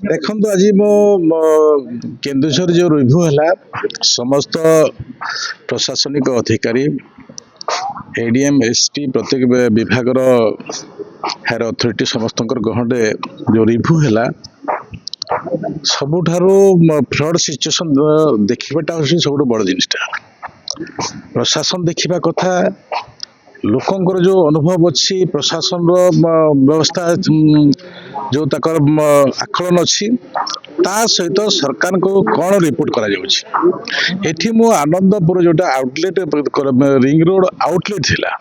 देखो आज मो केन्दुझर जो रिव्यू है समस्त प्रशासनिक अधिकारी एडीएम एसटी प्रत्येक विभाग हायर अथॉरिटी समस्त गहन जो रिव्यू है सबुठारू फ्रड सिचुएशन देखा हूँ सब बड़ जिनटा प्रशासन देखा कथा लोकंर जो अनुभव अच्छी प्रशासन व्यवस्था जो तक आकलन अच्छी ता सहित सरकार को कौन रिपोर्ट करा एठी मो आनंदपुर जोटा आउटलेट रिंग रोड आउटलेट थिला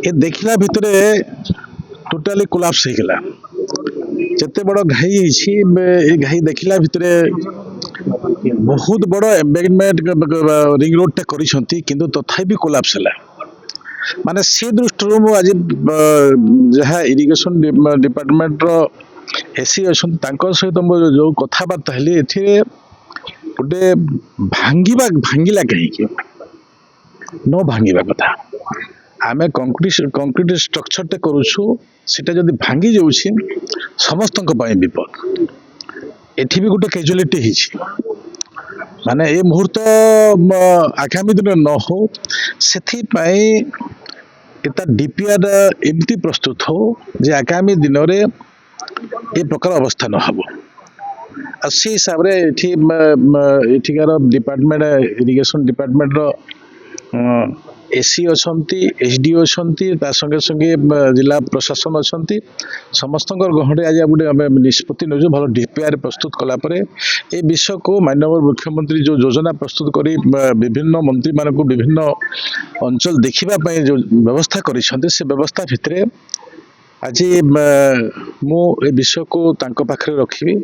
ये देखला भितरे टोटाली कोलाप्स हो गला जते बड़ घाई ये घाई देखला भितरे बहुत बड़ एम्बेडमेंट रिंग रोड टा करिसंती किंतु तथापि कोलाप्स हला माने से दृष्टि मु आज जहाँ इरिगेशन डिपार्टमेंट एसी अच्छा सहित मो जो कथबार्ता हेली ए गोटे भांगिला कहीं न भांगा कथा आम कंक्रीट स्ट्रक्चर टे करुछु सेटा जदि भांगी जाउछि समस्त विपद एठी भी गोटे कैजुअलिटी हिछि माने ए मुहूर्त आगामी दिन न हो से डीपीआर एमती प्रस्तुत हो जे आगामी दिन में ये प्रकार अवस्था न हो से हिसाब से एठिकार डिपार्टमेंट इरिगेशन डिपार्टमेंट एसी अच्छी एसडीओ अच्छा संगे संगे जिला प्रशासन अच्छा समस्त गहन आज गोटे निष्पत्ति नौ भल डीपीआर प्रस्तुत कलापर ए विषय को माननीय मुख्यमंत्री जो योजना प्रस्तुत करी विभिन्न मंत्री मान विभिन्न अंचल देखापी जो व्यवस्था कर व्यवस्था भितर आज मु विषय को पाखे रखी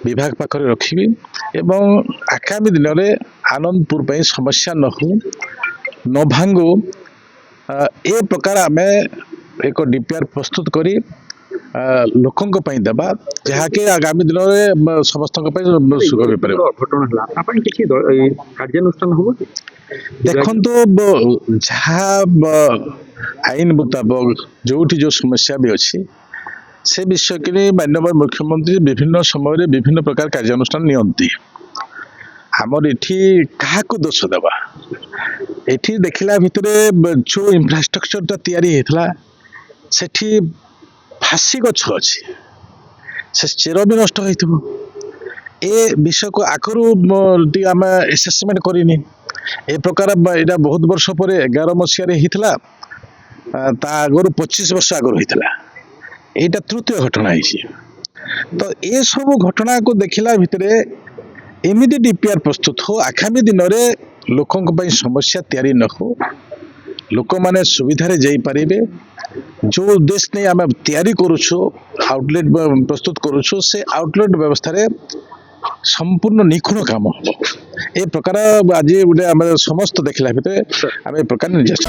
विभाग पाखे रखी एवं आगामी दिन में आनंदपुर समस्या न हो न भांगु ए प्रकार आम एक डीपीआर प्रस्तुत करी लोकों देवा जहाँकि आगामी दिन में समस्त सुख हो पारे कार्यानुष्ठान हम देखो जहाँ आईन मुताबक जो जो समस्या भी अच्छी से विषय के माननीय मुख्यमंत्री विभिन्न समय विभिन्न प्रकार कार्यानुष्ठान नियंती आमर एठी क्या दोष देवा एठी देखला भितरे जो इंफ्रास्ट्रक्चर टा तैयारी हेतला सेठी फासी गछ अछि से चेर भी नष्ट होइथबो ए विषय को आकरू आम एसेसमेंट करिनी ए प्रकार एटा बहुत वर्ष पर 11 मसीह हितला ता आगर 25 वर्ष आगर होइतला एटा तृतीय घटना हिसी तो ए सब घटना को देखला भितरे एमिति डीपीआर प्रस्तुत हो आगामी दिन में लोकों समस्या तैयारी न हो लोक मैंने सुविधा जाई पारे जो उद्देश्य नहीं आम तैयारी करुछु आउटलेट प्रस्तुत करुछु से आउटलेट व्यवस्था रे संपूर्ण निखुण काम हो ए प्रकार आज गोटे समस्त देखला भितर आम ए प्रकार निर्देश